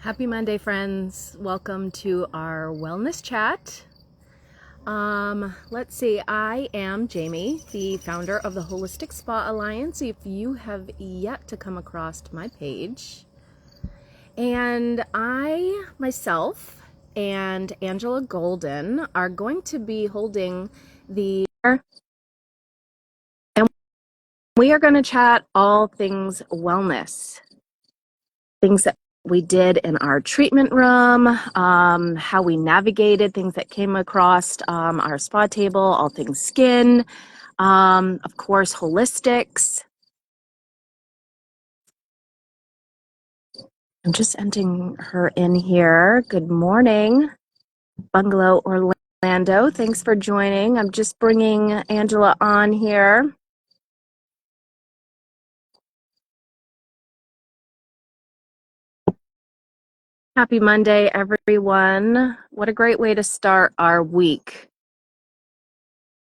Happy Monday, friends. Welcome to our wellness chat. Let's see. I am Jaime, the founder of the Holistic Spa Alliance. If you have yet to come across my page, and I myself and Angela Golden are going to be holding and we are going to chat all things wellness, things that we did in our treatment room, how we navigated things that came across our spa table, all things skin, of course, holistics. I'm just ending her in here. Good morning, Bungalow Orlando. Thanks for joining. I'm just bringing Angela on here. Happy Monday, everyone. What a great way to start our week.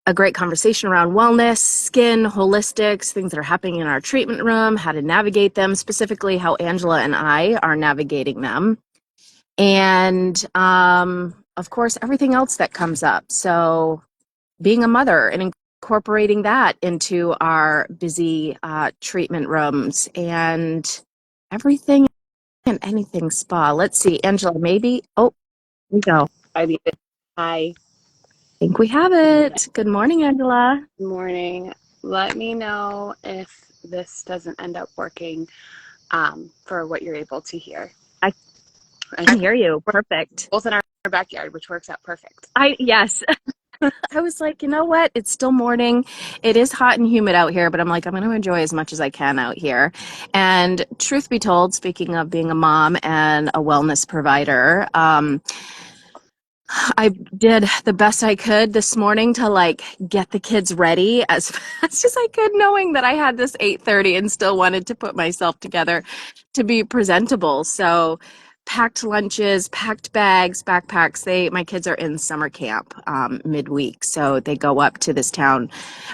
A great conversation around wellness, skin, holistics, things that are happening in our treatment room, how to navigate them, specifically how Angela and I are navigating them. And, of course, everything else that comes up. So being a mother and incorporating that into our busy treatment rooms and everything and anything spa. Let's see, Angela, maybe. Oh, here we go. Hi. I think we have it. Good morning, Angela. Good morning. Let me know if this doesn't end up working for what you're able to hear. I can hear you. Perfect. Both in our backyard, which works out perfect. Yes. I was like, you know what? It's still morning. It is hot and humid out here, but I'm like, I'm going to enjoy as much as I can out here. And truth be told, speaking of being a mom and a wellness provider, I did the best I could this morning to get the kids ready as fast as I could, knowing that I had this 8:30 and still wanted to put myself together to be presentable. So packed lunches, packed bags, backpacks. My kids are in summer camp midweek. So they go up to this town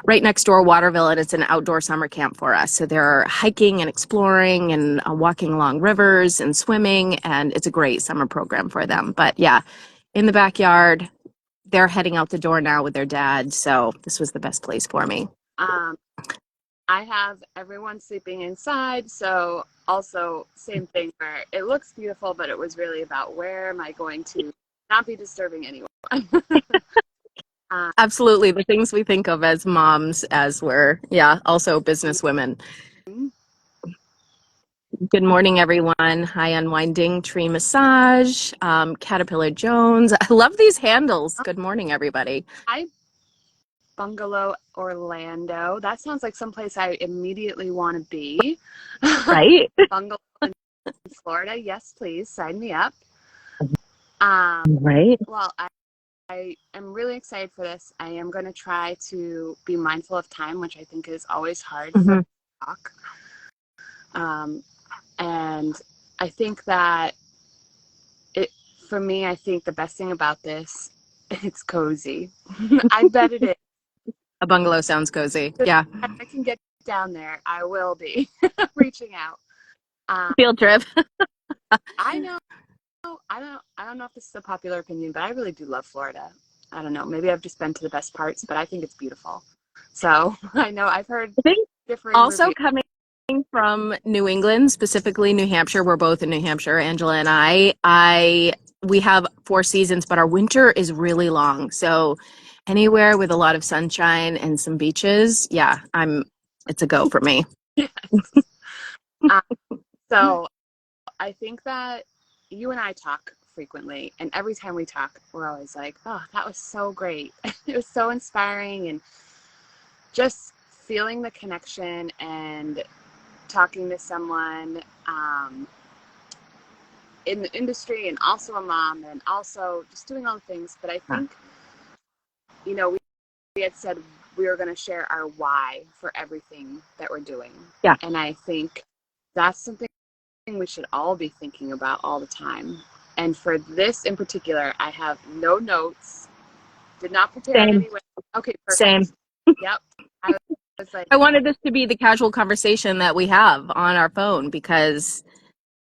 right next door, Waterville, and it's an outdoor summer camp for us. So they're hiking and exploring and walking along rivers and swimming. And it's a great summer program for them. But yeah, in the backyard, they're heading out the door now with their dad. So this was the best place for me. I have everyone sleeping inside. So also same thing where it looks beautiful, but it was really about where am I going to not be disturbing anyone. Absolutely. The things we think of as moms, as we're, also business women. Good morning, everyone. Hi, Unwinding Tree Massage, Caterpillar Jones. I love these handles. Good morning, everybody. Hi, Bungalow Orlando. That sounds like someplace I immediately want to be. Right? Bungalow in Florida. Yes, please sign me up. Right. Well, I am really excited for this. I am going to try to be mindful of time, which I think is always hard for talk. And I think that for me, I think the best thing about this, it's cozy. I bet it is. A bungalow sounds cozy. Yeah. If I can get down there, I will be reaching out. Field trip. I know. I don't know if this is a popular opinion, but I really do love Florida. I don't know. Maybe I've just been to the best parts, but I think it's beautiful. So I know I've heard different. Also coming from New England, specifically New Hampshire. We're both in New Hampshire, Angela and I. We have 4 seasons, but our winter is really long. So anywhere with a lot of sunshine and some beaches, it's a go for me. Yes. So I think that you and I talk frequently, and every time we talk, we're always like, oh, that was so great. It was so inspiring, and just feeling the connection and talking to someone in the industry and also a mom and also just doing all the things. But I think, we had said we were going to share our why for everything that we're doing. Yeah. And I think that's something we should all be thinking about all the time. And for this in particular, I have no notes, did not prepare in any way. Okay, perfect. Same. Yep. I wanted this to be the casual conversation that we have on our phone because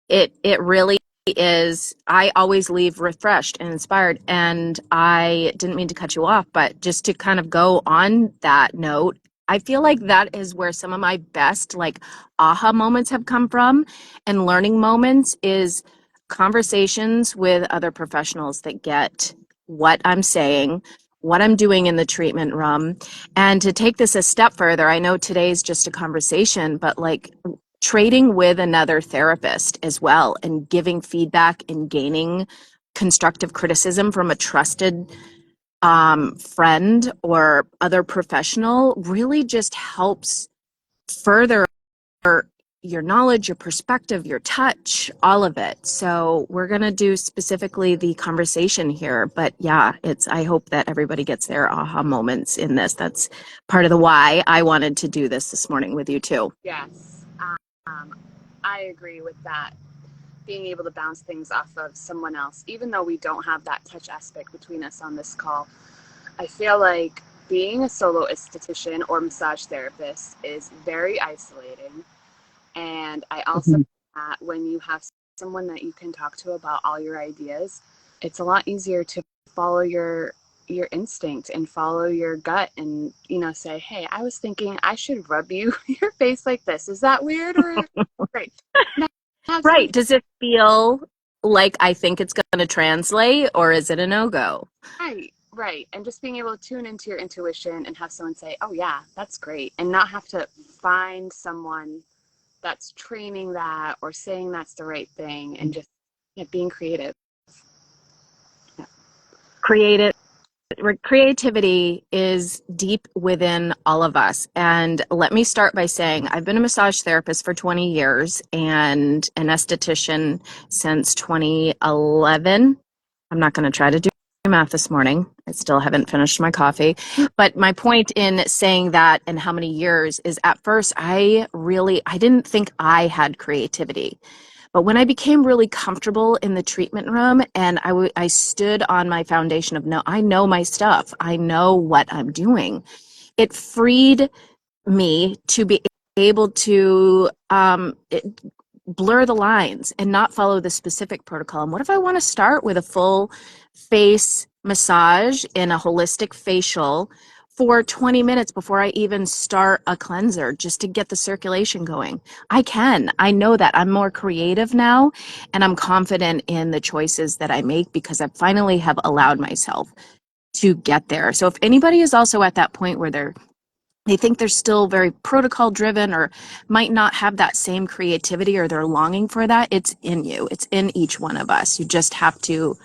it really is I always leave refreshed and inspired. And I didn't mean to cut you off, but just to kind of go on that note, I feel like that is where some of my best like aha moments have come from, and learning moments is conversations with other professionals that get what I'm saying, what I'm doing in the treatment room. And to take this a step further, I know today's just a conversation, but like trading with another therapist as well and giving feedback and gaining constructive criticism from a trusted friend or other professional really just helps further your knowledge, your perspective, your touch, all of it. So we're going to do specifically the conversation here, but yeah, I hope that everybody gets their aha moments in this. That's part of the why I wanted to do this morning with you too. Yes, um, I agree with that. Being able to bounce things off of someone else, even though we don't have that touch aspect between us on this call, I feel like being a solo esthetician or massage therapist is very isolating. And I also think that when you have someone that you can talk to about all your ideas, it's a lot easier to follow your instinct and follow your gut and, say, hey, I was thinking I should rub you your face like this. Is that weird or great? Right. Does it feel like I think it's going to translate, or is it a no-go? Right. And just being able to tune into your intuition and have someone say, oh, yeah, that's great. And not have to find someone that's training that or saying that's the right thing, and just being creative. Yeah. Creative Creativity is deep within all of us. And let me start by saying I've been a massage therapist for 20 years and an esthetician since 2011. I'm not going to try to do math this morning. I still haven't finished my coffee. But my point in saying that and how many years is, at first I didn't think I had creativity. But when I became really comfortable in the treatment room and I stood on my foundation of, no, I know my stuff, I know what I'm doing, it freed me to be able to blur the lines and not follow the specific protocol. And what if I want to start with a full face massage in a holistic facial for 20 minutes before I even start a cleanser, just to get the circulation going? I know that I'm more creative now, and I'm confident in the choices that I make because I finally have allowed myself to get there. So if anybody is also at that point where they think they're still very protocol driven or might not have that same creativity, or they're longing for that, it's in you. It's in each one of us. You just have to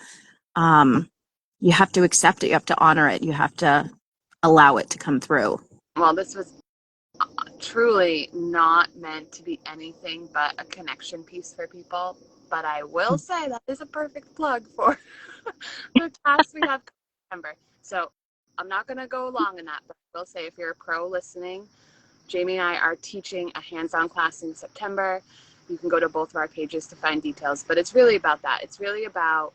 accept it. You have to honor it. You have to allow it to come through. Well, this was truly not meant to be anything but a connection piece for people. But I will say that is a perfect plug for the class we have in September. So I'm not going to go long in that, but I will say, if you're a pro listening, Jaime and I are teaching a hands-on class in September. You can go to both of our pages to find details, but it's really about that. It's really about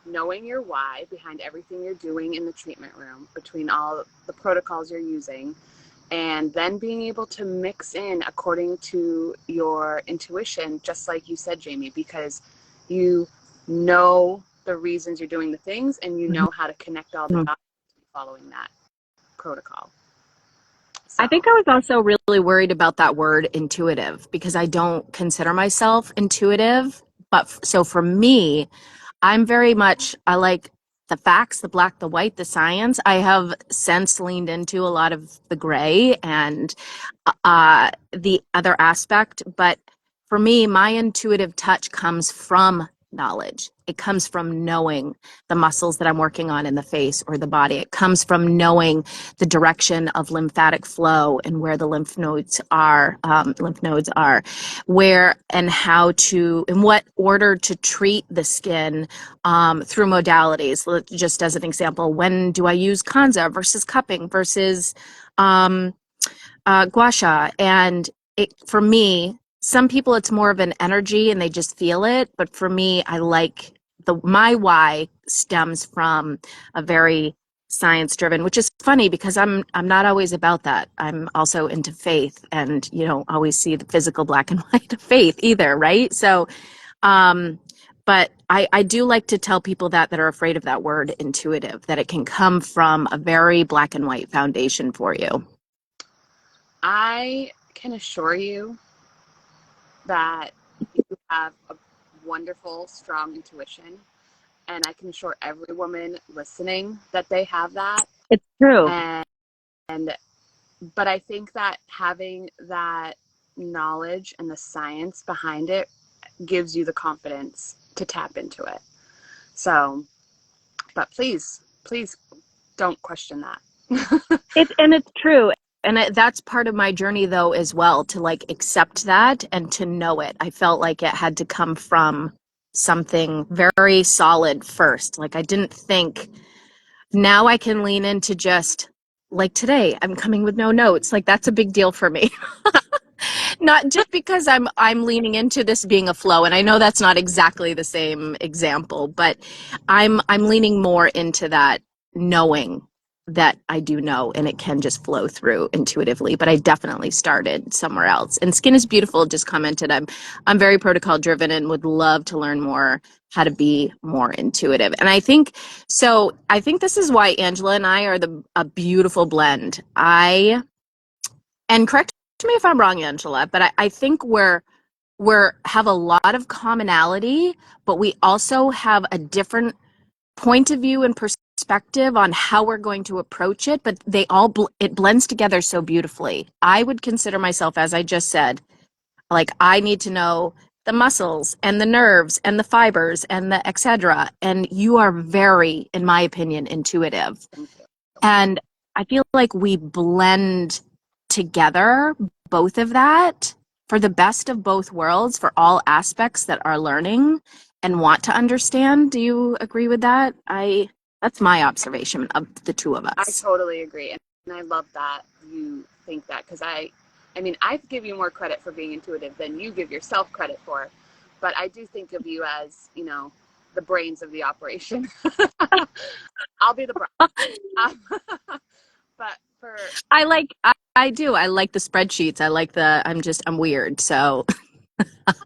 knowing your why behind everything you're doing in the treatment room, between all the protocols you're using, and then being able to mix in according to your intuition, just like you said, Jaime, because you know the reasons you're doing the things, and you know how to connect all the dots following that protocol. So. I think I was also really worried about that word intuitive, because I don't consider myself intuitive. But so for me, I'm very much, I like the facts, the black, the white, the science. I have since leaned into a lot of the gray and the other aspect. But for me, my intuitive touch comes from knowledge. It comes from knowing the muscles that I'm working on in the face or the body. It comes from knowing the direction of lymphatic flow and where the lymph nodes are, where and how to, in what order to treat the skin through modalities. Just as an example, when do I use Kanza versus cupping versus gua sha? And for me, some people it's more of an energy and they just feel it, but for me, I like my why stems from a very science driven, which is funny because I'm not always about that. I'm also into faith, and you don't always see the physical black and white of faith either, right? So But I do like to tell people that are afraid of that word intuitive, that it can come from a very black and white foundation for you. I can assure you that you have a wonderful, strong intuition. And I can assure every woman listening that they have that. It's true. And but I think that having that knowledge and the science behind it gives you the confidence to tap into it. So, but please don't question that. It's true. And that's part of my journey though as well, to like accept that and to know it. I felt like it had to come from something very solid first. Like I didn't think, now I can lean into just like today, I'm coming with no notes. Like that's a big deal for me. Not just because I'm leaning into this being a flow, and I know that's not exactly the same example, but I'm leaning more into that, knowing that I do know and it can just flow through intuitively. But I definitely started somewhere else. And Skin is Beautiful just commented, I'm very protocol driven and would love to learn more how to be more intuitive. And I think so. I think this is why Angela and I are a beautiful blend. And correct me if I'm wrong, Angela, but I think we're have a lot of commonality, but we also have a different point of view and perspective on how we're going to approach it. But it blends together so beautifully. I would consider myself, as I just said, like I need to know the muscles and the nerves and the fibers and the etc. And you are very, in my opinion, intuitive. And I feel like we blend together both of that for the best of both worlds for all aspects that are learning and want to understand. Do you agree with that? That's my observation of the two of I us. totally agree. And I love that you think that, because I mean, I give you more credit for being intuitive than you give yourself credit for. But I do think of you as, the brains of the operation. I'll be the brain. But for I do. I like the spreadsheets. I'm weird. So,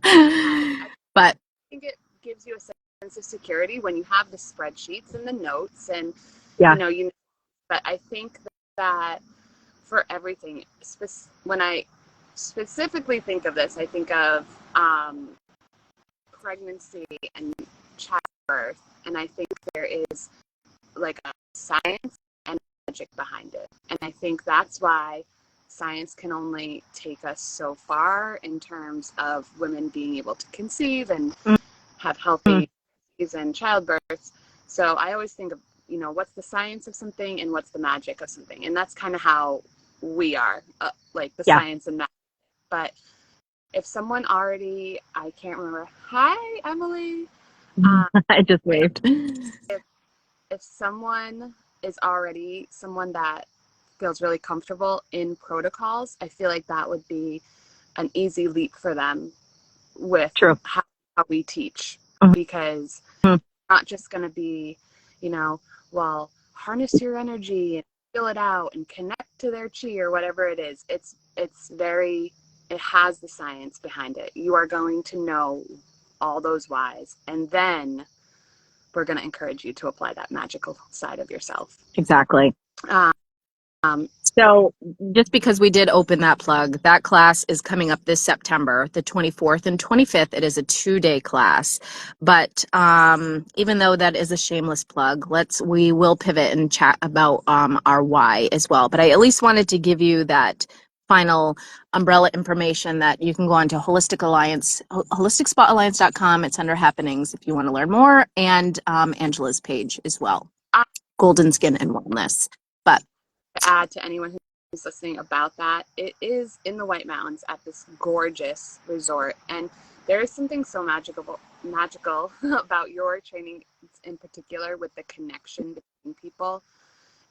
I but think it gives you a sense of security when you have the spreadsheets and the notes, and yeah, but I think that for everything, when I specifically think of this, I think of pregnancy and childbirth, and I think there is like a science and magic behind it. And I think that's why science can only take us so far in terms of women being able to conceive and have healthy babies and childbirth. So I always think of, what's the science of something and what's the magic of something. And that's kind of how we are, like the science and magic. But if someone already, I can't remember. Hi, Emily. I just waved. If someone is already someone that feels really comfortable in protocols, I feel like that would be an easy leap for them with True. how we teach, because Mhm. it's not just going to be, well, harness your energy and feel it out and connect to their chi or whatever it is. It has the science behind it. You are going to know all those whys, and then we're going to encourage you to apply that magical side of yourself. Exactly. So just because we did open that plug, that class is coming up this September, the 24th and 25th. It is a 2-day class. But even though that is a shameless plug, we will pivot and chat about our why as well. But I at least wanted to give you that final umbrella information that you can go on to holisticspot.alliance.com. It's under happenings if you want to learn more, and Angela's page as well, Golden Skin and Wellness. But to add to anyone who's listening about that, it is in the White Mountains at this gorgeous resort, and there is something so magical about your training in particular, with the connection between people.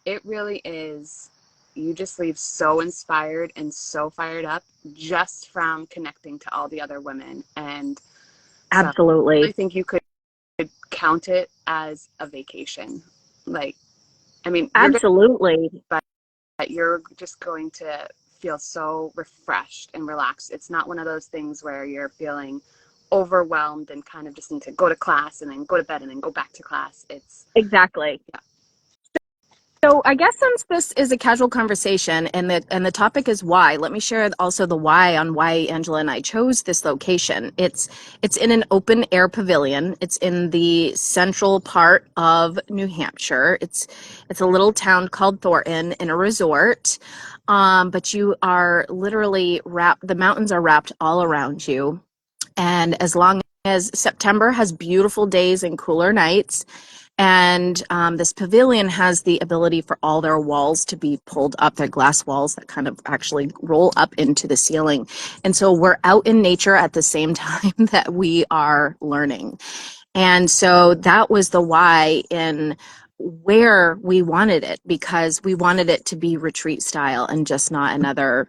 It really is. You just leave so inspired and so fired up just from connecting to all the other women. And absolutely. So I think you could count it as a vacation. Like, I mean, absolutely. But you're just going to feel so refreshed and relaxed. It's not one of those things where you're feeling overwhelmed and kind of just need to go to class and then go to bed and then go back to class. It's Exactly. yeah. So I guess since this is a casual conversation and the topic is why, let me share also the why on why Angela and I chose this location. It's in an open air pavilion. It's in the central part of New Hampshire. It's a little town called Thornton in a resort. But you are literally wrapped, the mountains are wrapped all around you. And as long as September has beautiful days and cooler nights, and this pavilion has the ability for all their walls to be pulled up, their glass walls that kind of actually roll up into the ceiling. And so we're out in nature at the same time that we are learning. And so that was the why in where we wanted it, because we wanted it to be retreat style and just not another,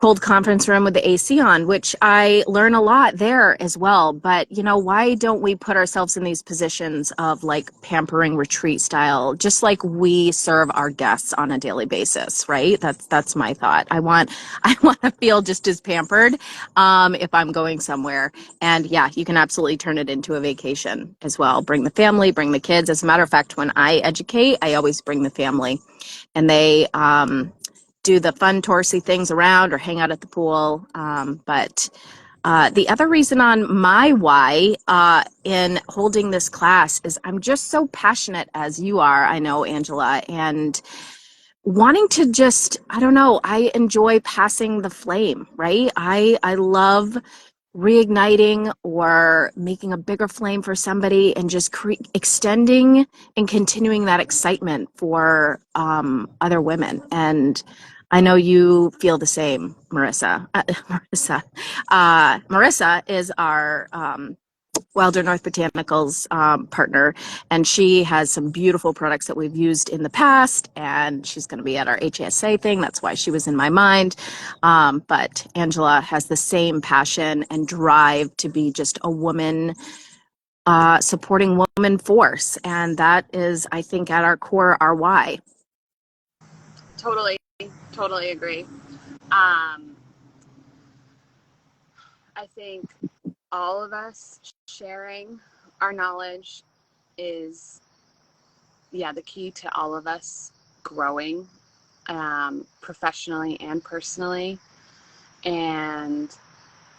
cold conference room with the AC on, which I learn a lot there as well. But, why don't we put ourselves in these positions of like pampering retreat style, just like we serve our guests on a daily basis, right? That's my thought. I want to feel just as pampered if I'm going somewhere. And yeah, you can absolutely turn it into a vacation as well. Bring the family, bring the kids. As a matter of fact, when I educate, I always bring the family, and they do the fun touristy things around or hang out at the pool. But the other reason on my why in holding this class is I'm just so passionate, as you are, I know, Angela, and wanting to just, I don't know, I enjoy passing the flame, right? I love reigniting or making a bigger flame for somebody and just extending and continuing that excitement for other women. And I know you feel the same, Marissa. Marissa is our Wilder North Botanicals partner, and she has some beautiful products that we've used in the past, and she's going to be at our HSA thing. That's why she was in my mind. But Angela has the same passion and drive to be just a woman supporting woman force, and that is, I think, at our core, our why. Totally agree. Um, I think all of us sharing our knowledge is, the key to all of us growing professionally and personally. And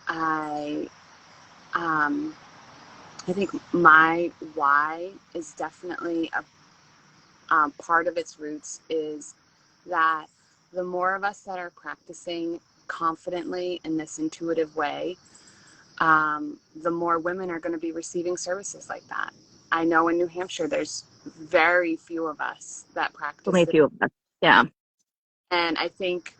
I, I think my why is definitely part of its roots is that the more of us that are practicing confidently in this intuitive way, the more women are going to be receiving services like that. I know in New Hampshire, there's very few of us that practice Only a it. few of us. Yeah. And I think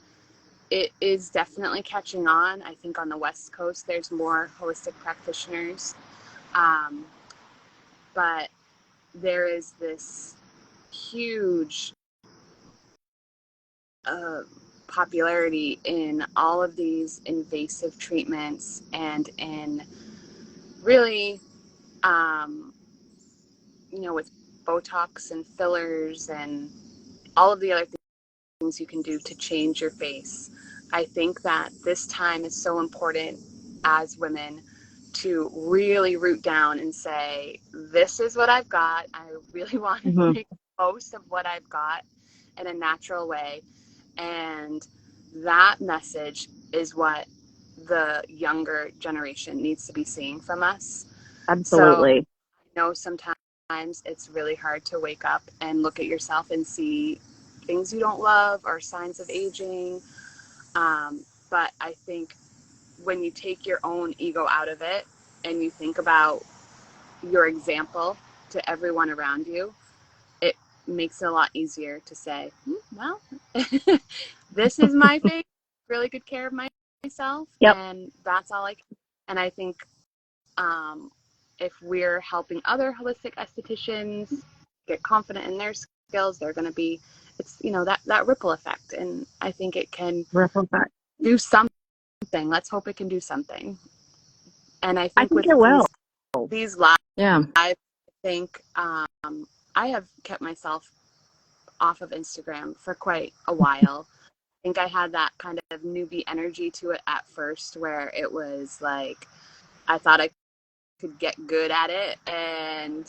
it is definitely catching on. I think on the West Coast, there's more holistic practitioners. Um, but there is this huge popularity in all of these invasive treatments and in really, with Botox and fillers and all of the other things you can do to change your face. I think that this time is so important as women to really root down and say, this is what I've got. I really want to Mm-hmm. make the most of what I've got in a natural way. And that message is what the younger generation needs to be seeing from us. So Absolutely. I know sometimes it's really hard to wake up and look at yourself and see things you don't love or signs of aging. But I think when you take your own ego out of it and you think about your example to everyone around you, it makes it a lot easier to say, well, this is my face, really good care of myself, Yep. and that's all I can. And I think if we're helping other holistic estheticians get confident in their skills, they're going to be, it's, that ripple effect. And I think it can Ripple effect. do something. Let's hope it can do something. And I I think think with it will. these lives, Yeah. I think I have kept myself off of Instagram for quite a while. think I had that kind of newbie energy to it at first, where it was like I thought I could get good at it, and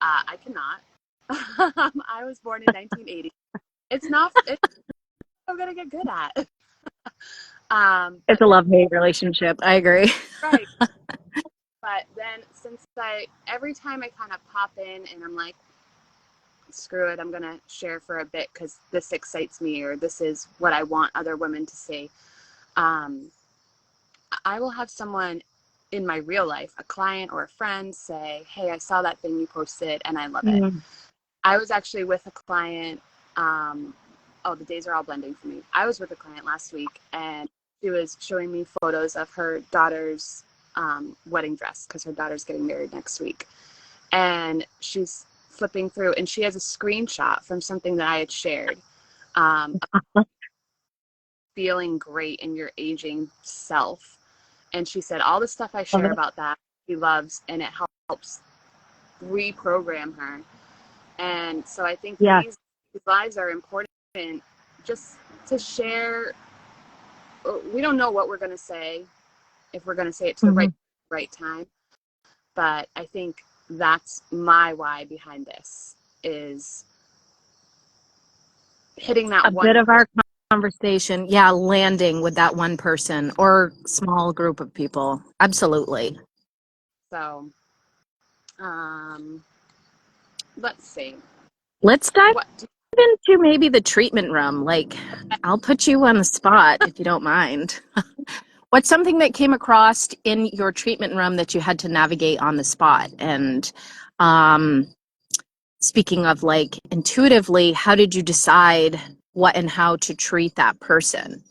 I cannot. I was born in 1980. It's not. It's I'm gonna get good at. It's But a love-hate relationship. I agree. right. But then every time I kind of pop in and I'm like, screw it, I'm gonna share for a bit because this excites me, or this is what I want other women to see. I will have someone in my real life, a client or a friend, say, hey, I saw that thing you posted and I love it. I was actually with a client. The days are all blending for me. I was with a client last week, and she was showing me photos of her daughter's wedding dress, because her daughter's getting married next week. And she's flipping through, and she has a screenshot from something that I had shared. Feeling great in your aging self. And she said all the stuff I share about that she loves, and it helps reprogram her. And so I think these lives are important, just to share. We don't know what we're going to say, if we're going to say it to the right time. But I think that's my why behind this, is hitting that one bit of our conversation, landing with that one person or small group of people. Absolutely. So, let's see. Let's dive into maybe the treatment room. Like, I'll put you on the spot if you don't mind. What's something that came across in your treatment room that you had to navigate on the spot? And speaking of, like, intuitively, how did you decide what and how to treat that person?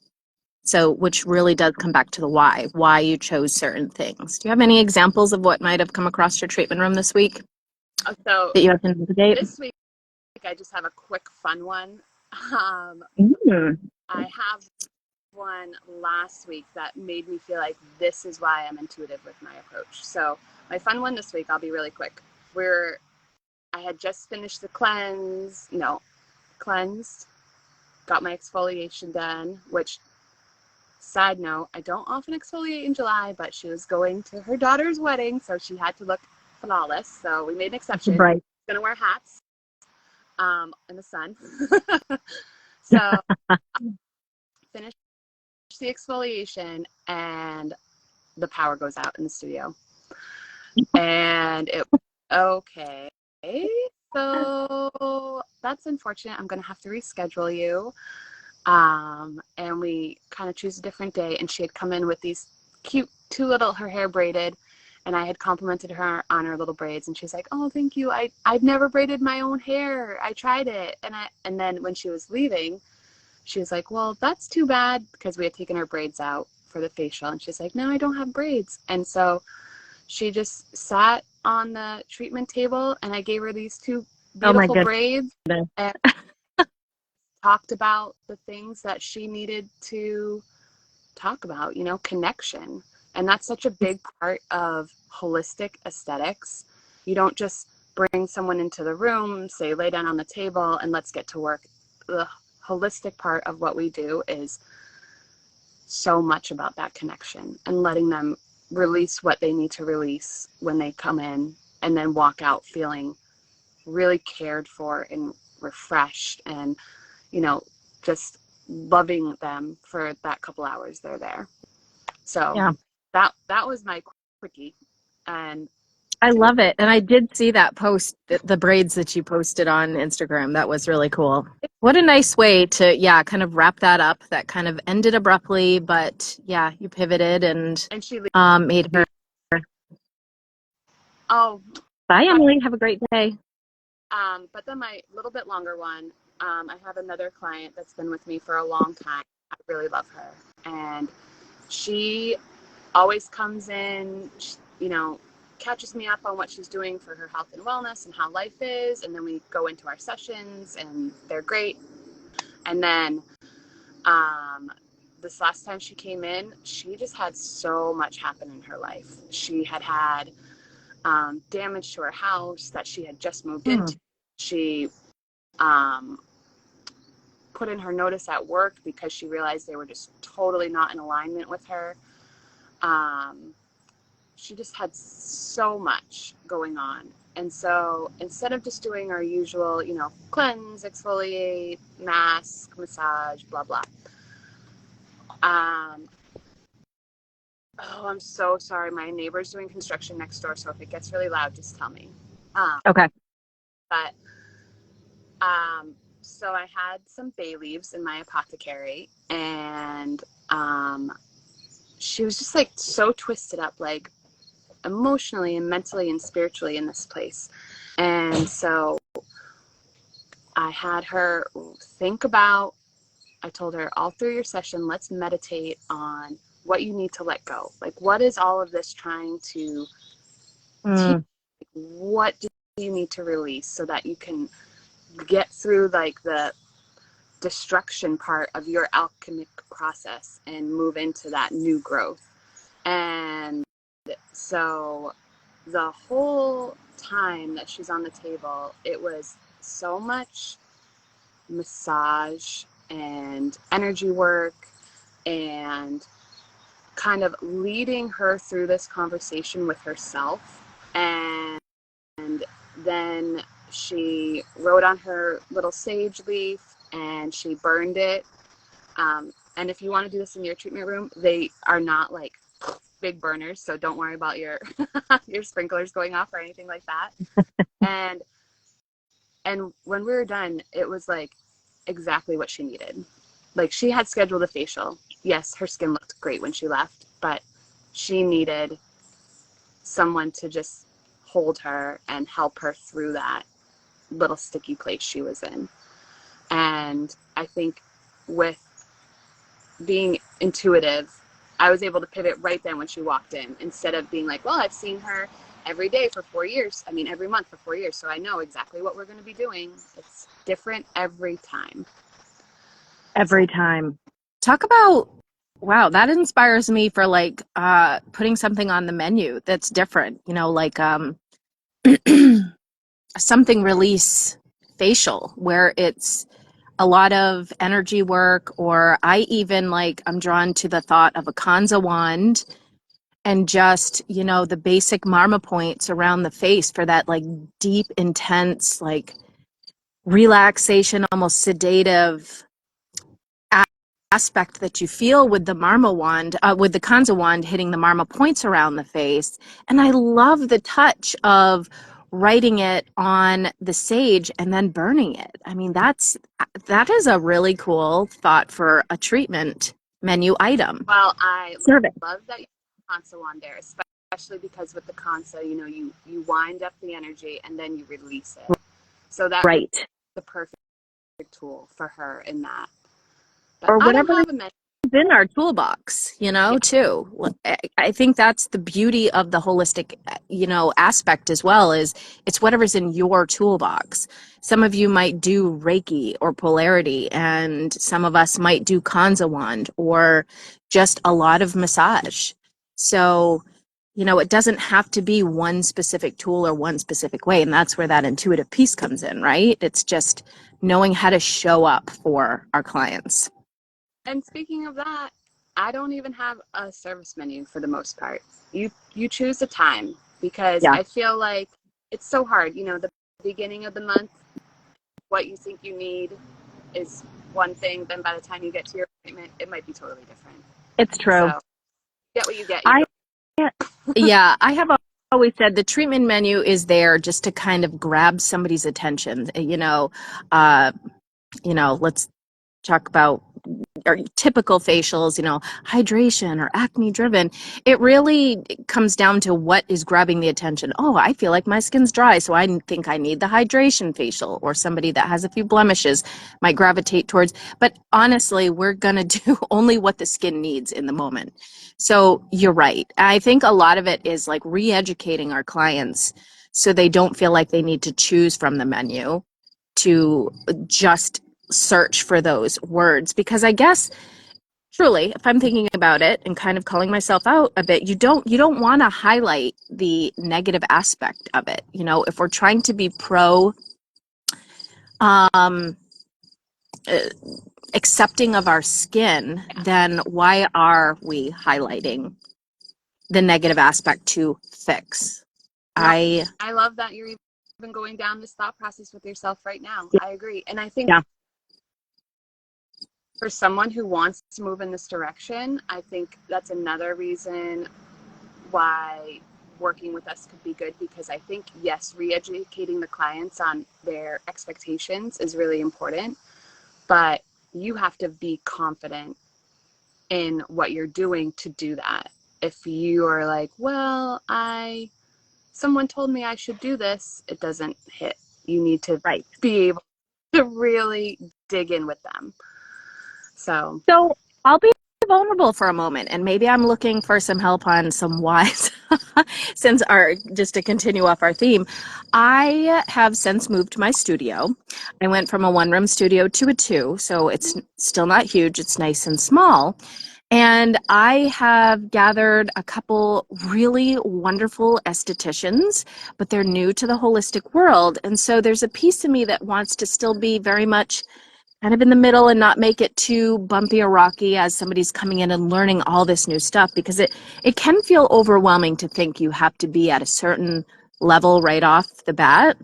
So, which really does come back to the why you chose certain things. Do you have any examples of what might have come across your treatment room this week So that you have to navigate? this week, I just have a quick fun one. I have one last week that made me feel like this is why I'm intuitive with my approach. So my fun one this week, I'll be really quick. I had just finished the cleansed, got my exfoliation done, which, side note, I don't often exfoliate in July, but she was going to her daughter's wedding, so she had to look flawless. So we made an exception. Right. She's gonna wear hats in the sun. So finished the exfoliation, and the power goes out in the studio. And okay, so that's unfortunate. I'm gonna have to reschedule you. And we kind of choose a different day. And she had come in with these cute her hair braided, and I had complimented her on her little braids, and she's like, oh, thank you. I've never braided my own hair. I tried it. And then when she was leaving, she was like, well, that's too bad, because we had taken her braids out for the facial. And she's like, no, I don't have braids. And so she just sat on the treatment table, and I gave her these two beautiful braids and talked about the things that she needed to talk about, connection. And that's such a big part of holistic aesthetics. You don't just bring someone into the room, say, lay down on the table, and let's get to work. The holistic part of what we do is so much about that connection and letting them release what they need to release when they come in, and then walk out feeling really cared for and refreshed, and just loving them for that couple hours they're there. So that was my quickie. And I love it. And I did see that post, the braids that you posted on Instagram. That was really cool. What a nice way to, kind of wrap that up. That kind of ended abruptly, but you pivoted and she made her. Oh, bye, Emily. Have a great day. But then my little bit longer one, I have another client that's been with me for a long time. I really love her. And she always comes in, catches me up on what she's doing for her health and wellness and how life is. And then we go into our sessions, and they're great. And then this last time she came in, she just had so much happen in her life. She had damage to her house that she had just moved into. She put in her notice at work because she realized they were just totally not in alignment with her. She just had so much going on. And so instead of just doing our usual, cleanse, exfoliate, mask, massage, blah, blah. Oh, I'm so sorry. My neighbor's doing construction next door. So if it gets really loud, just tell me. Okay. But so I had some bay leaves in my apothecary, and she was just like so twisted up, like emotionally and mentally and spiritually in this place. And so I had her I told her all through your session, let's meditate on what you need to let go. Like, what is all of this trying to teach? What do you need to release so that you can get through like the destruction part of your alchemic process and move into that new growth? And so the whole time that she's on the table, it was so much massage and energy work and kind of leading her through this conversation with herself. And then she wrote on her little sage leaf and she burned it. And if you want to do this in your treatment room, they are not like big burners, so don't worry about your your sprinklers going off or anything like that. And when we were done, it was like exactly what she needed. Like, she had scheduled a facial. Yes, her skin looked great when she left, but she needed someone to just hold her and help her through that little sticky place she was in. And I think with being intuitive, I was able to pivot right then when she walked in, instead of being like, well, I've seen her every day for 4 years. I mean, every month for 4 years. So I know exactly what we're going to be doing. It's different every time. Every time. Talk about, wow, that inspires me for like putting something on the menu that's different, like something release facial where it's a lot of energy work, or I even I'm drawn to the thought of a Kanza wand and just, the basic marma points around the face for that like deep, intense, like relaxation, almost sedative aspect that you feel with the marma wand, with the Kanza wand hitting the marma points around the face. And I love the touch of writing it on the sage and then burning it. I mean, that is a really cool thought for a treatment menu item. Well, I love that you have Kansa wand there, especially because with the Kansa, you wind up the energy and then you release it. So that's right. The perfect tool for her in that. But Or whatever I don't have is in our toolbox, too. I think that's the beauty of the holistic, aspect as well, is it's whatever's in your toolbox. Some of you might do Reiki or polarity, and some of us might do Kanza wand or just a lot of massage. So, it doesn't have to be one specific tool or one specific way. And that's where that intuitive piece comes in, right? It's just knowing how to show up for our clients. And speaking of that, I don't even have a service menu for the most part. You choose a time, because I feel like it's so hard. The beginning of the month, what you think you need is one thing. Then by the time you get to your appointment, it might be totally different. It's true. So get what you get. I have always said the treatment menu is there just to kind of grab somebody's attention. Let's talk about our typical facials, hydration or acne driven. It really comes down to what is grabbing the attention. Oh, I feel like my skin's dry, so I think I need the hydration facial. Or somebody that has a few blemishes might gravitate towards. But honestly, we're going to do only what the skin needs in the moment. So you're right. I think a lot of it is like re-educating our clients so they don't feel like they need to choose from the menu to just search for those words. Because I guess truly, if I'm thinking about it and kind of calling myself out a bit, you don't want to highlight the negative aspect of it. If we're trying to be pro accepting of our skin, then why are we highlighting the negative aspect to fix? No, I I love that you're even going down this thought process with yourself right now. I agree. And I think yeah, for someone who wants to move in this direction, I think that's another reason why working with us could be good, because I think, yes, re-educating the clients on their expectations is really important, but you have to be confident in what you're doing to do that. If you are like, well, someone told me I should do this, it doesn't hit. You need to right. be able to really dig in with them. So So I'll be vulnerable for a moment, and maybe I'm looking for some help on some whys. Since just to continue off our theme, I have since moved my studio. I went from a one-room studio to a two, so it's still not huge. It's nice and small. And I have gathered a couple really wonderful estheticians, but they're new to the holistic world. And so there's a piece of me that wants to still be very much kind of in the middle and not make it too bumpy or rocky as somebody's coming in and learning all this new stuff, because it can feel overwhelming to think you have to be at a certain level right off the bat.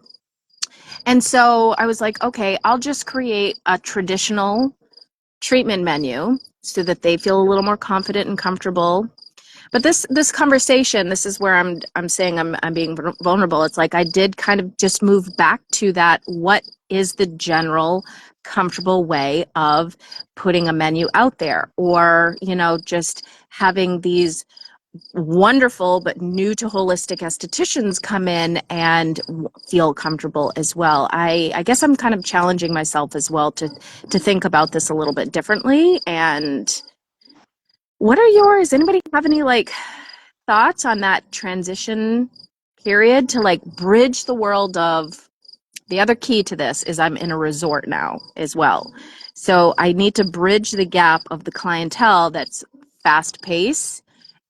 And so I was like, okay, I'll just create a traditional treatment menu so that they feel a little more confident and comfortable. But this conversation, this is where I'm saying I'm being vulnerable. It's like I did kind of just move back to that. What is the general comfortable way of putting a menu out there, or just having these wonderful but new to holistic estheticians come in and feel comfortable as well. I guess I'm kind of challenging myself as well to think about this a little bit differently. And what are yours? Anybody have any thoughts on that transition period to bridge the world of the other key to this is I'm in a resort now as well. So I need to bridge the gap of the clientele that's fast pace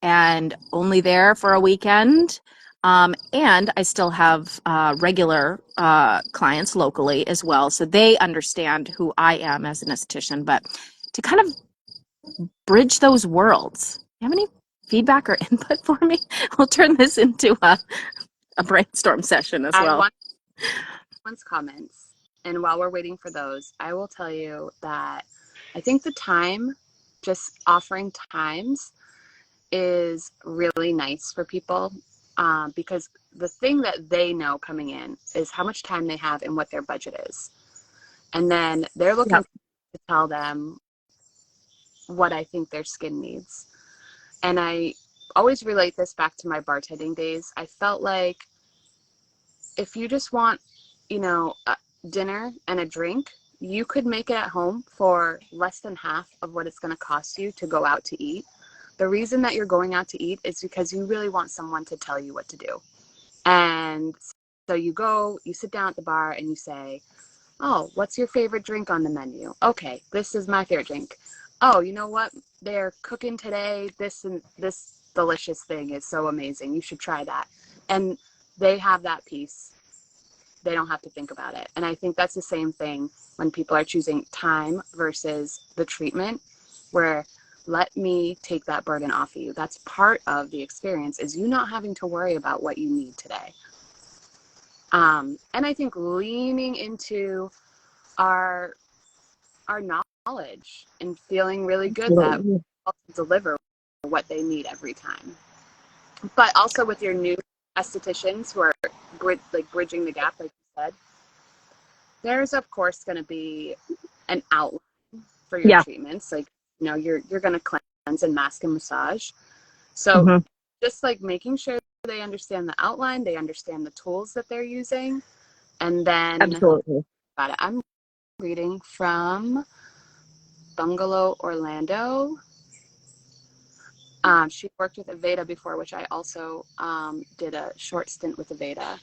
and only there for a weekend. And I still have regular clients locally as well. So they understand who I am as an esthetician, but to kind of bridge those worlds. You have any feedback or input for me? We'll turn this into a brainstorm session as I well. want everyone's comments. And while we're waiting for those, I will tell you that I think the time, just offering times, is really nice for people, because the thing that they know coming in is how much time they have and what their budget is. And then they're looking Yep. to tell them what I think their skin needs. And I always relate this back to my bartending days. I felt like if you just want, a dinner and a drink, you could make it at home for less than half of what it's going to cost you to go out to eat. The reason that you're going out to eat is because you really want someone to tell you what to do. And so you go, you sit down at the bar and you say, oh, what's your favorite drink on the menu? Okay, this is my favorite drink. Oh, you know what? They're cooking today. This and this delicious thing is so amazing. You should try that. And they have that piece. They don't have to think about it. And I think that's the same thing when people are choosing time versus the treatment, where let me take that burden off of you. That's part of the experience, is you not having to worry about what you need today. And I think leaning into our knowledge and feeling really good that we deliver what they need every time. But also with your new estheticians who are bridging the gap, like you said, there's of course going to be an outline for your Yeah. treatments. You're going to cleanse and mask and massage. So Mm-hmm. just making sure they understand the outline, they understand the tools that they're using, and then Absolutely. about it. I'm reading from Bungalow Orlando. She worked with Aveda before, which I also did a short stint with Aveda.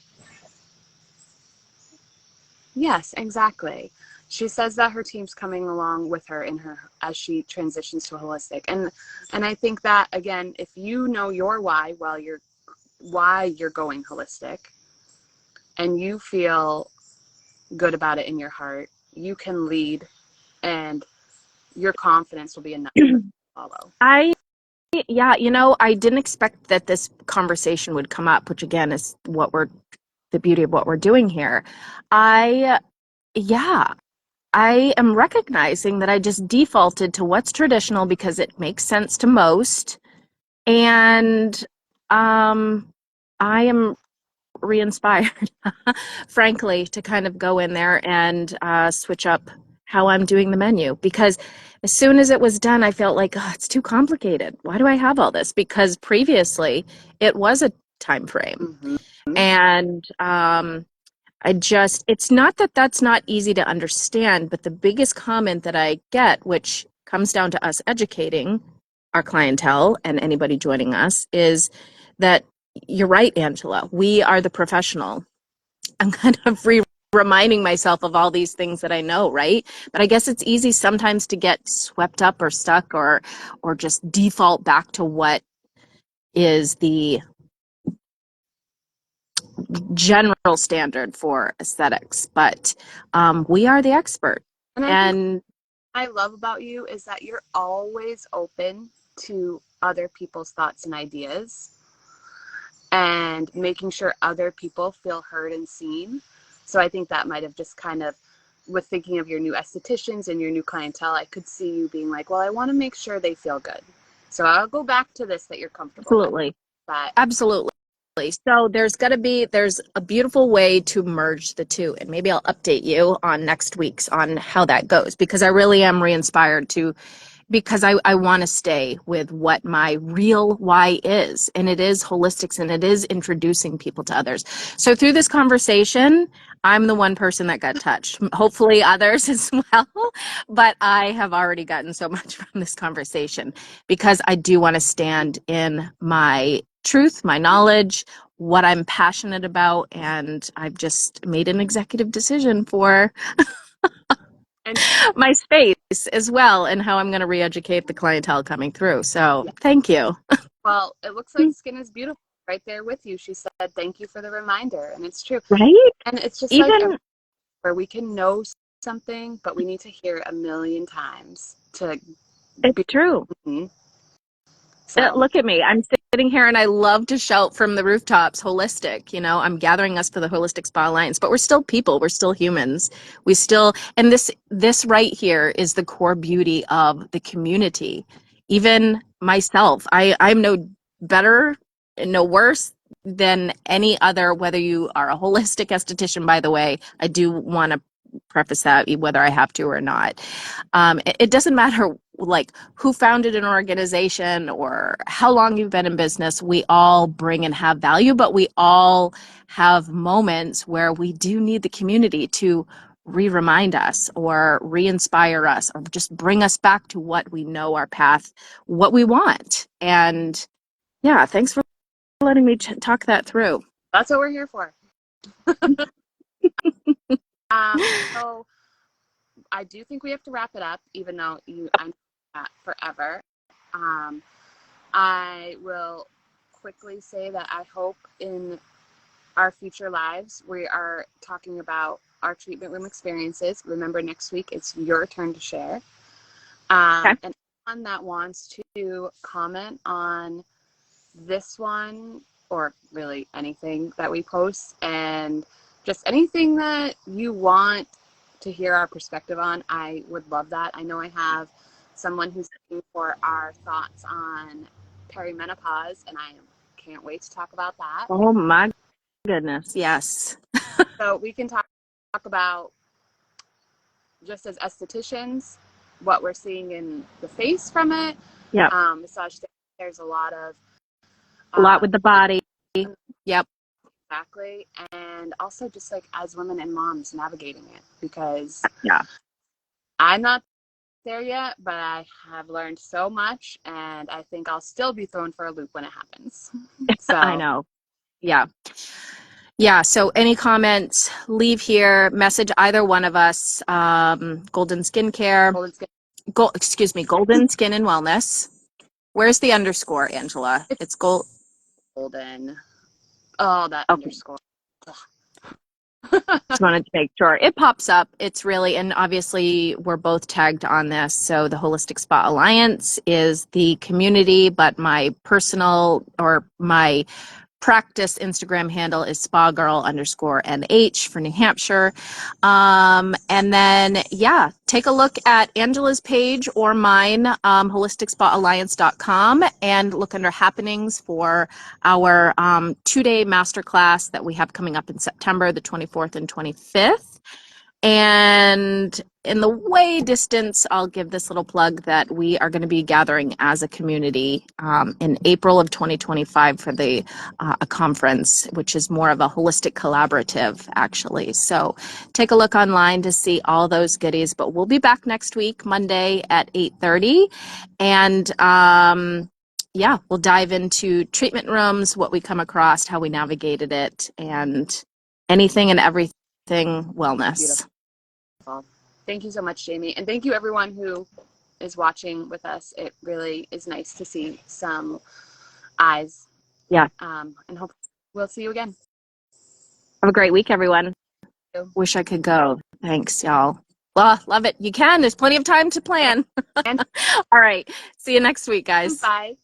Yes, exactly. She says that her team's coming along with her as she transitions to holistic. And I think that, again, if you know your why you're going holistic and you feel good about it in your heart, you can lead and your confidence will be enough to follow. Yeah, I didn't expect that this conversation would come up, which again is the beauty of what we're doing here. I, yeah, I am recognizing that I just defaulted to what's traditional because it makes sense to most. And I am re-inspired, frankly, to kind of go in there and switch up how I'm doing the menu. Because as soon as it was done, I felt like, oh, it's too complicated. Why do I have all this? Because previously it was a time frame. Mm-hmm. And it's not that that's not easy to understand, but the biggest comment that I get, which comes down to us educating our clientele and anybody joining us, is that you're right, Angela. We are the professional. I'm kind of reminding myself of all these things that I know, right? But I guess it's easy sometimes to get swept up or stuck or just default back to what is the general standard for aesthetics. But we are the expert. And I think And what I love about you is that you're always open to other people's thoughts and ideas and making sure other people feel heard and seen. So I think that might have just kind of, with thinking of your new estheticians and your new clientele, I could see you being like, well, I want to make sure they feel good. So I'll go back to this that you're comfortable with. absolutely. But Absolutely. So there's a beautiful way to merge the two. And maybe I'll update you on next week's on how that goes, because I really am re-inspired because I want to stay with what my real why is. And it is holistics, and it is introducing people to others. So through this conversation, I'm the one person that got touched. Hopefully others as well. But I have already gotten so much from this conversation because I do want to stand in my truth, my knowledge, what I'm passionate about. And I've just made an executive decision for and my space as well, and how I'm going to re-educate the clientele coming through. So yeah, thank you. well, it looks like Skin is Beautiful right there with you. She said, thank you for the reminder. And it's true. Right? And it's just like Even where we can know something, but we need to hear it a million times to it's be. true. Mm-hmm. So Look at me. I'm sitting here and I love to shout from the rooftops, holistic. I'm gathering us for the Holistic Spa Alliance, but we're still people. We're still humans. And this right here is the core beauty of the community. Even myself, I'm no better and no worse than any other, whether you are a holistic esthetician, by the way. I do want to preface that, whether I have to or not. It doesn't matter like who founded an organization or how long you've been in business. We all bring and have value, but we all have moments where we do need the community to remind us or re-inspire us or just bring us back to what we know, our path, what we want. And yeah, thanks for letting me talk that through. that's what we're here for. So I do think we have to wrap it up, even though I know that forever. I will quickly say that I hope in our future lives we are talking about our treatment room experiences. Remember, next week it's your turn to share. Okay. And anyone that wants to comment on this one, or really anything that we post, and just anything that you want to hear our perspective on, I would love that. I know I have someone who's looking for our thoughts on perimenopause, and I can't wait to talk about that. Oh my goodness. Yes. So we can talk about, just as estheticians, what we're seeing in the face from it. Yeah. Massage therapy, there's a lot of A lot with the body. Yep. exactly, and also just like as women and moms navigating it, because Yeah. I'm not there yet, but I have learned so much, and I think I'll still be thrown for a loop when it happens. So I know. Yeah. Yeah. So any comments, leave here, message either one of us. Golden Skincare, Golden Skin, Golden Skin and Wellness. Where's the underscore, Angela? It's gold. golden. Oh, that Okay. underscore. Ugh. Just wanted to make sure it pops up. It's really, and obviously we're both tagged on this. So the Holistic Spa Alliance is the community, but my personal or my practice Instagram handle is spagirl_NH for New Hampshire. And then, yeah, take a look at Angela's page or mine, holisticspa-alliance.com, and look under happenings for our 2-day masterclass that we have coming up in September, the 24th and 25th. And in the way distance, I'll give this little plug that we are going to be gathering as a community in April of 2025 for the a conference, which is more of a holistic collaborative, actually. So take a look online to see all those goodies. But we'll be back next week, Monday at 8:30, and yeah, we'll dive into treatment rooms, what we come across, how we navigated it, and anything and everything wellness. Beautiful. Thank you so much, Jaime. And thank you everyone who is watching with us. It really is nice to see some eyes. Yeah. And hopefully we'll see you again. Have a great week, everyone. Wish I could go. Thanks, y'all. Well, love it. You can. There's plenty of time to plan. All right. See you next week, guys. Bye.